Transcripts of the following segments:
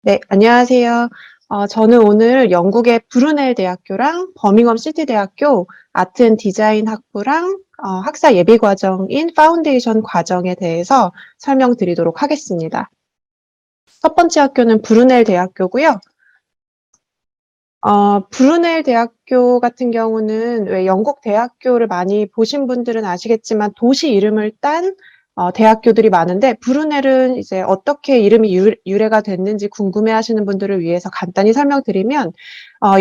네, 안녕하세요. 저는 오늘 영국의 브루넬 대학교랑 버밍엄 시티 대학교 아트 앤 디자인 학부랑 학사 예비 과정인 파운데이션 과정에 대해서 설명드리도록 하겠습니다. 첫 번째 학교는 브루넬 대학교고요. 브루넬 대학교 같은 경우는 왜 영국 대학교를 많이 보신 분들은 아시겠지만 도시 이름을 딴 대학교들이 많은데 브루넬은 이제 어떻게 이름이 유래가 됐는지 궁금해하시는 분들을 위해서 간단히 설명드리면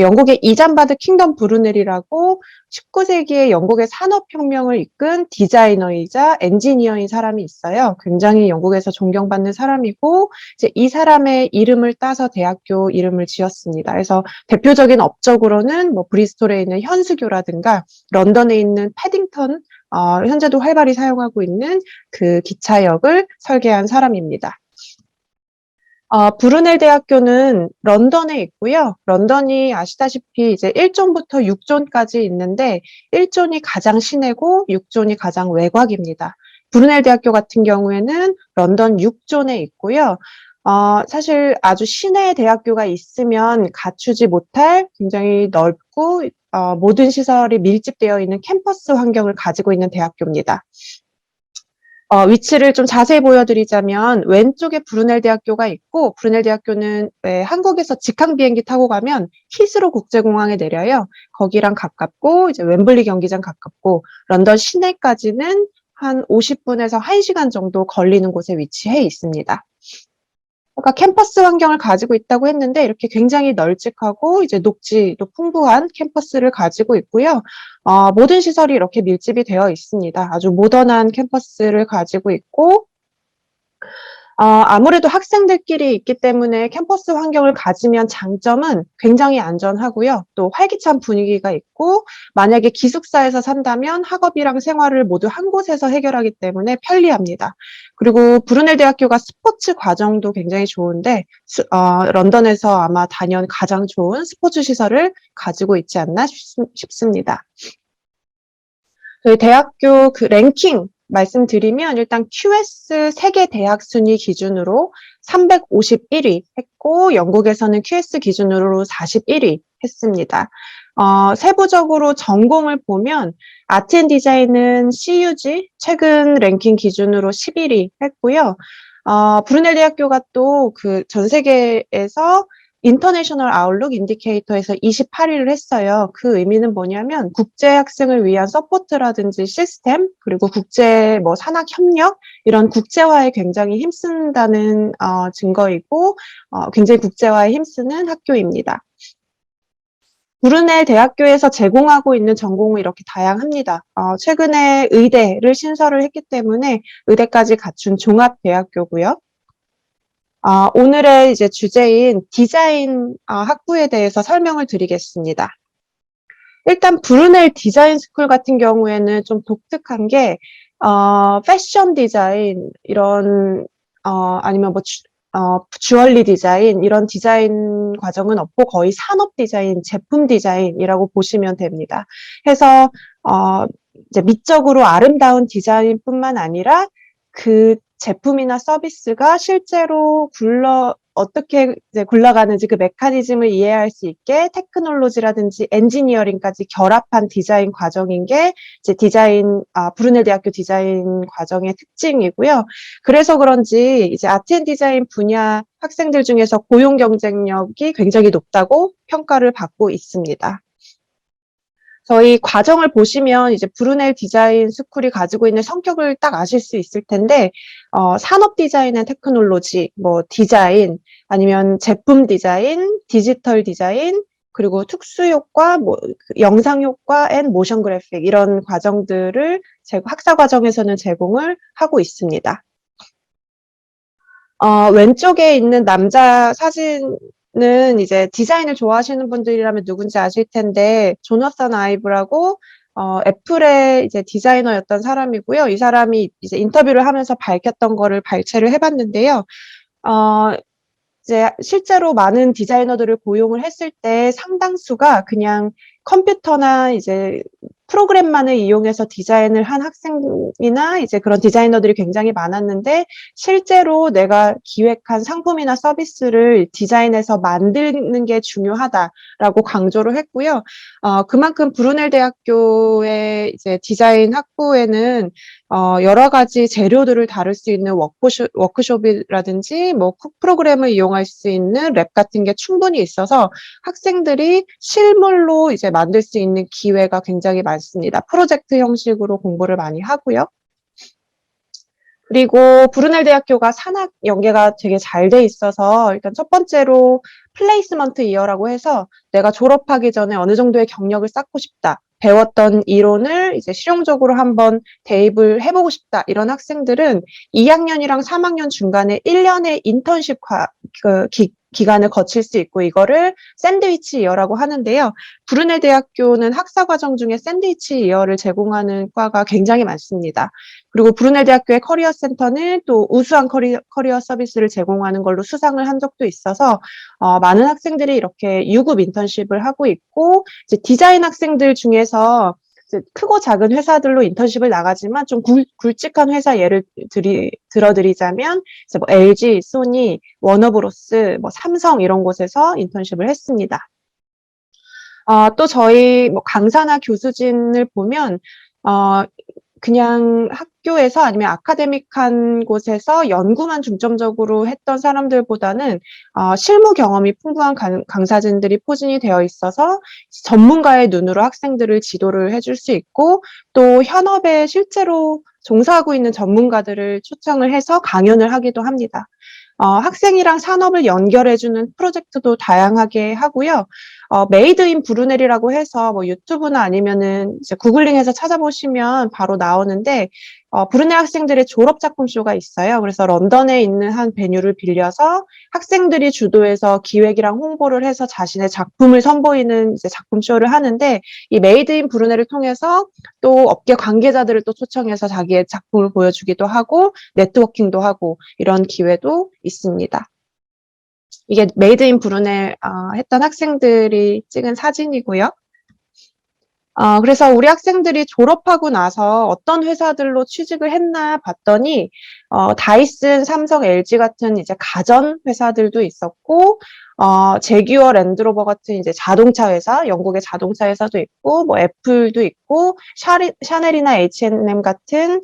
영국의 이잠바드 킹덤 브루넬이라고 19세기에 영국의 산업혁명을 이끈 디자이너이자 엔지니어인 사람이 있어요. 굉장히 영국에서 존경받는 사람이고 이제 이 사람의 이름을 따서 대학교 이름을 지었습니다. 그래서 대표적인 업적으로는 뭐 브리스톨에 있는 현수교라든가 런던에 있는 패딩턴 현재도 활발히 사용하고 있는 그 기차역을 설계한 사람입니다. 브루넬 대학교는 런던에 있고요. 런던이 아시다시피 이제 1존부터 6존까지 있는데 1존이 가장 시내고 6존이 가장 외곽입니다. 브루넬 대학교 같은 경우에는 런던 6존에 있고요. 사실 아주 시내 대학교가 있으면 갖추지 못할 굉장히 넓고 모든 시설이 밀집되어 있는 캠퍼스 환경을 가지고 있는 대학교입니다. 위치를 좀 자세히 보여드리자면 왼쪽에 브루넬 대학교가 있고 브루넬 대학교는 한국에서 직항 비행기 타고 가면 히스로 국제공항에 내려요. 거기랑 가깝고 이제 웸블리 경기장 가깝고 런던 시내까지는 한 50분에서 1시간 정도 걸리는 곳에 위치해 있습니다. 그러니까 캠퍼스 환경을 가지고 있다고 했는데 이렇게 굉장히 널찍하고 이제 녹지도 풍부한 캠퍼스를 가지고 있고요. 모든 시설이 이렇게 밀집이 되어 있습니다. 아주 모던한 캠퍼스를 가지고 있고 아무래도 학생들끼리 있기 때문에 캠퍼스 환경을 가지면 장점은 굉장히 안전하고요. 또 활기찬 분위기가 있고 만약에 기숙사에서 산다면 학업이랑 생활을 모두 한 곳에서 해결하기 때문에 편리합니다. 그리고 브루넬 대학교가 스포츠 과정도 굉장히 좋은데 런던에서 아마 단연 가장 좋은 스포츠 시설을 가지고 있지 않나 싶습니다. 저희 대학교 그 랭킹 말씀드리면 일단 QS 세계 대학 순위 기준으로 351위 했고 영국에서는 QS 기준으로 41위 했습니다. 세부적으로 전공을 보면 아트 앤 디자인은 CUG 최근 랭킹 기준으로 11위 했고요. 브루넬 대학교가 또 그 전 세계에서 인터내셔널 아웃룩 인디케이터에서 28위를 했어요. 그 의미는 뭐냐면 국제 학생을 위한 서포트라든지 시스템 그리고 국제 뭐 산학 협력 이런 국제화에 굉장히 힘쓴다는 증거이고 굉장히 국제화에 힘쓰는 학교입니다. 브루넬 대학교에서 제공하고 있는 전공은 이렇게 다양합니다. 최근에 의대를 신설을 했기 때문에 의대까지 갖춘 종합대학교고요. 오늘의 이제 주제인 디자인 학부에 대해서 설명을 드리겠습니다. 일단 브루넬 디자인 스쿨 같은 경우에는 좀 독특한 게 패션 디자인 이런 아니면 뭐 주얼리 디자인 이런 디자인 과정은 없고 거의 산업 디자인, 제품 디자인이라고 보시면 됩니다. 해서 이제 미적으로 아름다운 디자인뿐만 아니라 그 제품이나 서비스가 실제로 어떻게 이제 굴러가는지 그 메커니즘을 이해할 수 있게 테크놀로지라든지 엔지니어링까지 결합한 디자인 과정인 게 이제 브루넬 대학교 디자인 과정의 특징이고요. 그래서 그런지 이제 아트 앤 디자인 분야 학생들 중에서 고용 경쟁력이 굉장히 높다고 평가를 받고 있습니다. 저희 과정을 보시면 이제 브루넬 디자인 스쿨이 가지고 있는 성격을 딱 아실 수 있을 텐데, 산업 디자인 앤 테크놀로지, 뭐 디자인, 아니면 제품 디자인, 디지털 디자인, 그리고 특수효과, 뭐 영상효과 앤 모션 그래픽 이런 과정들을 학사 과정에서는 제공을 하고 있습니다. 왼쪽에 있는 남자 사진은 이제 디자인을 좋아하시는 분들이라면 누군지 아실 텐데, 조나선 아이브라고, 애플의 이제 디자이너였던 사람이고요. 이 사람이 이제 인터뷰를 하면서 밝혔던 거를 발췌를 해봤는데요. 어, 이제 실제로 많은 디자이너들을 고용을 했을 때 상당수가 그냥 컴퓨터나 이제 프로그램만을 이용해서 디자인을 한 학생이나 이제 그런 디자이너들이 굉장히 많았는데 실제로 내가 기획한 상품이나 서비스를 디자인해서 만드는 게 중요하다라고 강조를 했고요. 그만큼 브루넬 대학교의 이제 디자인 학부에는 여러 가지 재료들을 다룰 수 있는 워크숍이라든지 뭐 프로그램을 이용할 수 있는 랩 같은 게 충분히 있어서 학생들이 실물로 이제 만들 수 있는 기회가 굉장히 많습니다. 프로젝트 형식으로 공부를 많이 하고요. 그리고 브루넬 대학교가 산학 연계가 되게 잘 돼 있어서 일단 첫 번째로 플레이스먼트 이어라고 해서 내가 졸업하기 전에 어느 정도의 경력을 쌓고 싶다. 배웠던 이론을 이제 실용적으로 한번 대입을 해보고 싶다. 이런 학생들은 2학년이랑 3학년 중간에 1년의 인턴십 기간을 거칠 수 있고 이거를 샌드위치 이어라고 하는데요. 브루넬 대학교는 학사 과정 중에 샌드위치 이어를 제공하는 과가 굉장히 많습니다. 그리고 브루넬 대학교의 커리어 센터는 또 우수한 커리어 서비스를 제공하는 걸로 수상을 한 적도 있어서 많은 학생들이 이렇게 유급 인턴십을 하고 있고 이제 디자인 학생들 중에서 이제 크고 작은 회사들로 인턴십을 나가지만 좀 굵직한 회사 예를 들어드리자면 이제 뭐 LG, 소니, 워너브로스, 뭐 삼성 이런 곳에서 인턴십을 했습니다. 또 저희 뭐 강사나 교수진을 보면 그냥 학교에서 아니면 아카데믹한 곳에서 연구만 중점적으로 했던 사람들보다는 실무 경험이 풍부한 강사진들이 포진이 되어 있어서 전문가의 눈으로 학생들을 지도를 해줄 수 있고 또 현업에 실제로 종사하고 있는 전문가들을 초청을 해서 강연을 하기도 합니다. 학생이랑 산업을 연결해주는 프로젝트도 다양하게 하고요. 메이드 인 브루넬이라고 해서 뭐 유튜브나 아니면은 이제 구글링해서 찾아보시면 바로 나오는데 브루넬 학생들의 졸업 작품 쇼가 있어요. 그래서 런던에 있는 한 베뉴를 빌려서 학생들이 주도해서 기획이랑 홍보를 해서 자신의 작품을 선보이는 이제 작품 쇼를 하는데 이 메이드 인 브루넬을 통해서 또 업계 관계자들을 또 초청해서 자기의 작품을 보여주기도 하고 네트워킹도 하고 이런 기회도 있습니다. 이게 메이드 인 브루넬 했던 학생들이 찍은 사진이고요. 그래서 우리 학생들이 졸업하고 나서 어떤 회사들로 취직을 했나 봤더니 다이슨, 삼성, LG 같은 이제 가전 회사들도 있었고 제규어, 랜드로버 같은 이제 자동차 회사, 영국의 자동차 회사도 있고 뭐 애플도 있고 샤넬이나 H&M 같은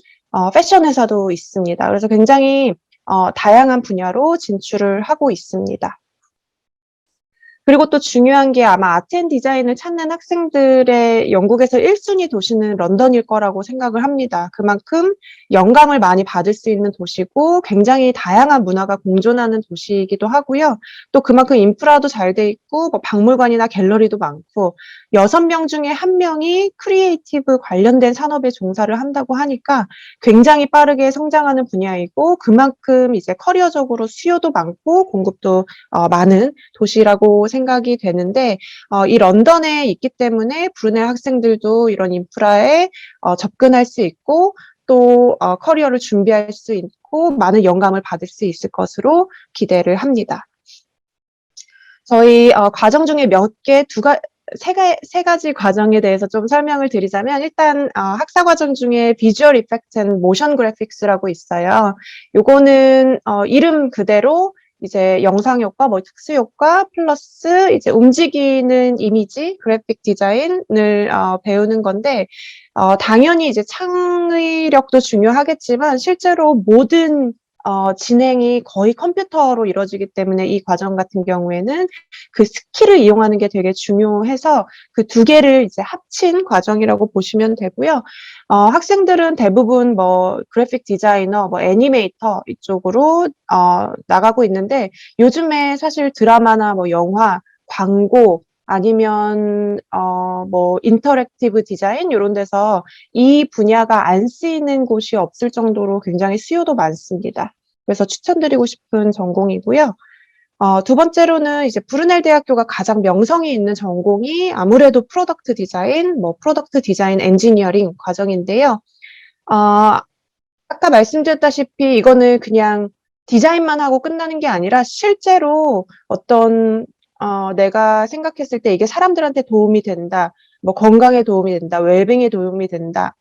패션 회사도 있습니다. 그래서 굉장히 다양한 분야로 진출을 하고 있습니다. 그리고 또 중요한 게 아마 아트 앤 디자인을 찾는 학생들의 영국에서 1순위 도시는 런던일 거라고 생각을 합니다. 그만큼 영감을 많이 받을 수 있는 도시고 굉장히 다양한 문화가 공존하는 도시이기도 하고요. 또 그만큼 인프라도 잘 돼 있고 뭐 박물관이나 갤러리도 많고 6명 중에 1명이 크리에이티브 관련된 산업에 종사를 한다고 하니까 굉장히 빠르게 성장하는 분야이고 그만큼 이제 커리어적으로 수요도 많고 공급도 많은 도시라고 생각이 되는데 이 런던에 있기 때문에 브루넬 학생들도 이런 인프라에 접근할 수 있고 또 커리어를 준비할 수 있고 많은 영감을 받을 수 있을 것으로 기대를 합니다. 저희 과정 중에 세 가지 과정에 대해서 좀 설명을 드리자면 일단 학사 과정 중에 비주얼 이펙트 앤 모션 그래픽스라고 있어요. 요거는 이름 그대로 이제 영상 효과, 뭐 특수 효과 플러스 이제 움직이는 이미지, 그래픽 디자인을 배우는 건데 당연히 이제 창의력도 중요하겠지만 실제로 모든 진행이 거의 컴퓨터로 이루어지기 때문에 이 과정 같은 경우에는 그 스킬을 이용하는 게 되게 중요해서 그 두 개를 이제 합친 과정이라고 보시면 되고요. 학생들은 대부분 뭐 그래픽 디자이너, 뭐 애니메이터 이쪽으로 나가고 있는데 요즘에 사실 드라마나 뭐 영화, 광고 아니면 뭐 인터랙티브 디자인 이런 데서 이 분야가 안 쓰이는 곳이 없을 정도로 굉장히 수요도 많습니다. 그래서 추천드리고 싶은 전공이고요. 두 번째로는 이제 브루넬 대학교가 가장 명성이 있는 전공이 아무래도 프로덕트 디자인, 뭐 프로덕트 디자인 엔지니어링 과정인데요. 아까 말씀드렸다시피 이거는 그냥 디자인만 하고 끝나는 게 아니라 실제로 어떤 내가 생각했을 때 이게 사람들한테 도움이 된다. 뭐 건강에 도움이 된다, 웰빙에 도움이 된다.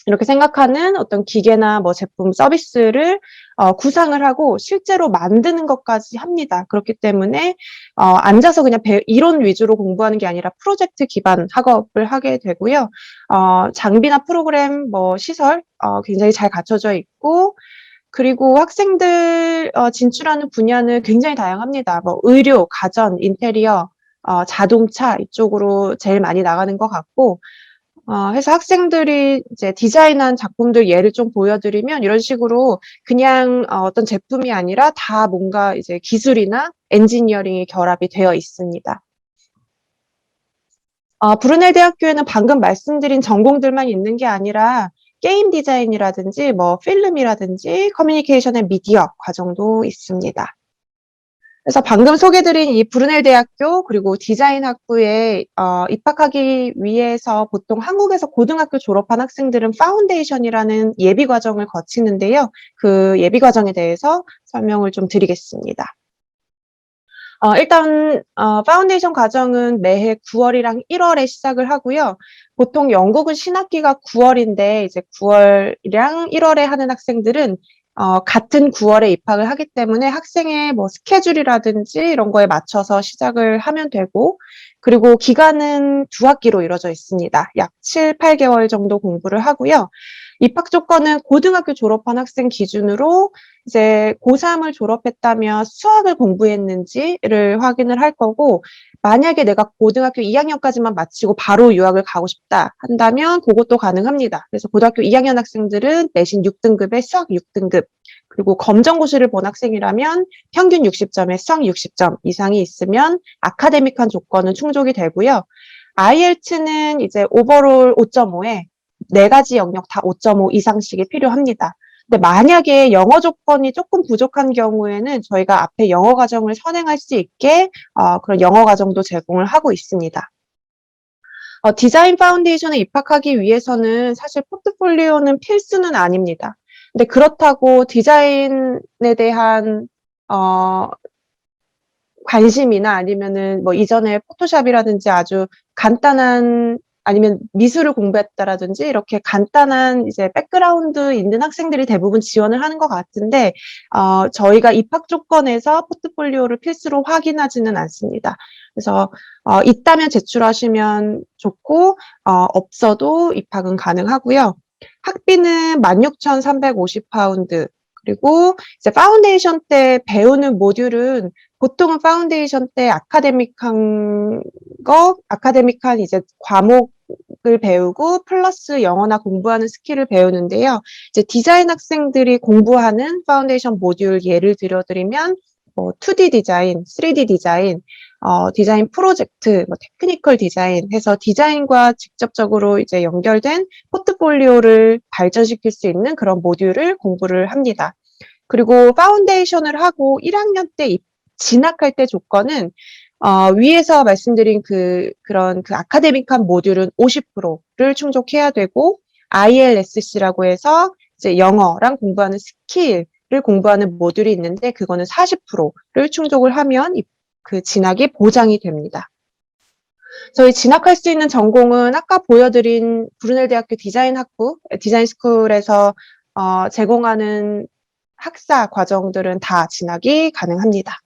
이렇게 생각하는 어떤 기계나 뭐 제품 서비스를 구상을 하고 실제로 만드는 것까지 합니다. 그렇기 때문에 앉아서 그냥 이론 위주로 공부하는 게 아니라 프로젝트 기반 학업을 하게 되고요. 장비나 프로그램, 뭐 시설 굉장히 잘 갖춰져 있고, 그리고 학생들 진출하는 분야는 굉장히 다양합니다. 뭐 의료, 가전, 인테리어, 자동차 이쪽으로 제일 많이 나가는 것 같고, 해서 학생들이 이제 디자인한 작품들 예를 좀 보여드리면 이런 식으로 그냥 어떤 제품이 아니라 다 뭔가 이제 기술이나 엔지니어링이 결합이 되어 있습니다. 브루넬 대학교에는 방금 말씀드린 전공들만 있는 게 아니라 게임 디자인이라든지 뭐 필름이라든지 커뮤니케이션 앤 미디어 과정도 있습니다. 그래서 방금 소개드린 이 브루넬 대학교 그리고 디자인 학부에 입학하기 위해서 보통 한국에서 고등학교 졸업한 학생들은 파운데이션이라는 예비 과정을 거치는데요. 그 예비 과정에 대해서 설명을 좀 드리겠습니다. 일단 파운데이션 과정은 매해 9월이랑 1월에 시작을 하고요. 보통 영국은 신학기가 9월인데 이제 9월이랑 1월에 하는 학생들은 같은 9월에 입학을 하기 때문에 학생의 뭐 스케줄이라든지 이런 거에 맞춰서 시작을 하면 되고, 그리고 기간은 2학기로 이루어져 있습니다. 약 7, 8개월 정도 공부를 하고요. 입학 조건은 고등학교 졸업한 학생 기준으로 이제 고3을 졸업했다면 수학을 공부했는지를 확인을 할 거고, 만약에 내가 고등학교 2학년까지만 마치고 바로 유학을 가고 싶다 한다면 그것도 가능합니다. 그래서 고등학교 2학년 학생들은 내신 6등급에 수학 6등급, 그리고 검정고시를 본 학생이라면 평균 60점에 수학 60점 이상이 있으면 아카데믹한 조건은 충족이 되고요. IELTS는 이제 오버롤 5.5에 네 가지 영역 다 5.5 이상씩이 필요합니다. 근데 만약에 영어 조건이 조금 부족한 경우에는 저희가 앞에 영어 과정을 선행할 수 있게 그런 영어 과정도 제공을 하고 있습니다. 디자인 파운데이션에 입학하기 위해서는 사실 포트폴리오는 필수는 아닙니다. 근데 그렇다고 디자인에 대한 관심이나 아니면은 뭐 이전에 포토샵이라든지 아주 간단한, 아니면 미술을 공부했다라든지 이렇게 간단한 이제 백그라운드 있는 학생들이 대부분 지원을 하는 것 같은데, 저희가 입학 조건에서 포트폴리오를 필수로 확인하지는 않습니다. 그래서 있다면 제출하시면 좋고, 없어도 입학은 가능하고요. 학비는 16,350파운드, 그리고 이제 파운데이션 때 배우는 모듈은 보통은 파운데이션 때 아카데믹한 이제 과목을 배우고 플러스 영어나 공부하는 스킬을 배우는데요. 이제 디자인 학생들이 공부하는 파운데이션 모듈 예를 들어드리면 뭐 2D 디자인, 3D 디자인, 디자인 프로젝트, 뭐 테크니컬 디자인 해서 디자인과 직접적으로 이제 연결된 포트폴리오를 발전시킬 수 있는 그런 모듈을 공부를 합니다. 그리고 파운데이션을 하고 1학년 때 진학할 때 조건은 위에서 말씀드린 그런 아카데믹한 모듈은 50%를 충족해야 되고, ILSC라고 해서 이제 영어랑 공부하는 스킬을 공부하는 모듈이 있는데 그거는 40%를 충족을 하면 그 진학이 보장이 됩니다. 저희 진학할 수 있는 전공은 아까 보여드린 브루넬 대학교 디자인 학부, 디자인 스쿨에서 제공하는 학사 과정들은 다 진학이 가능합니다.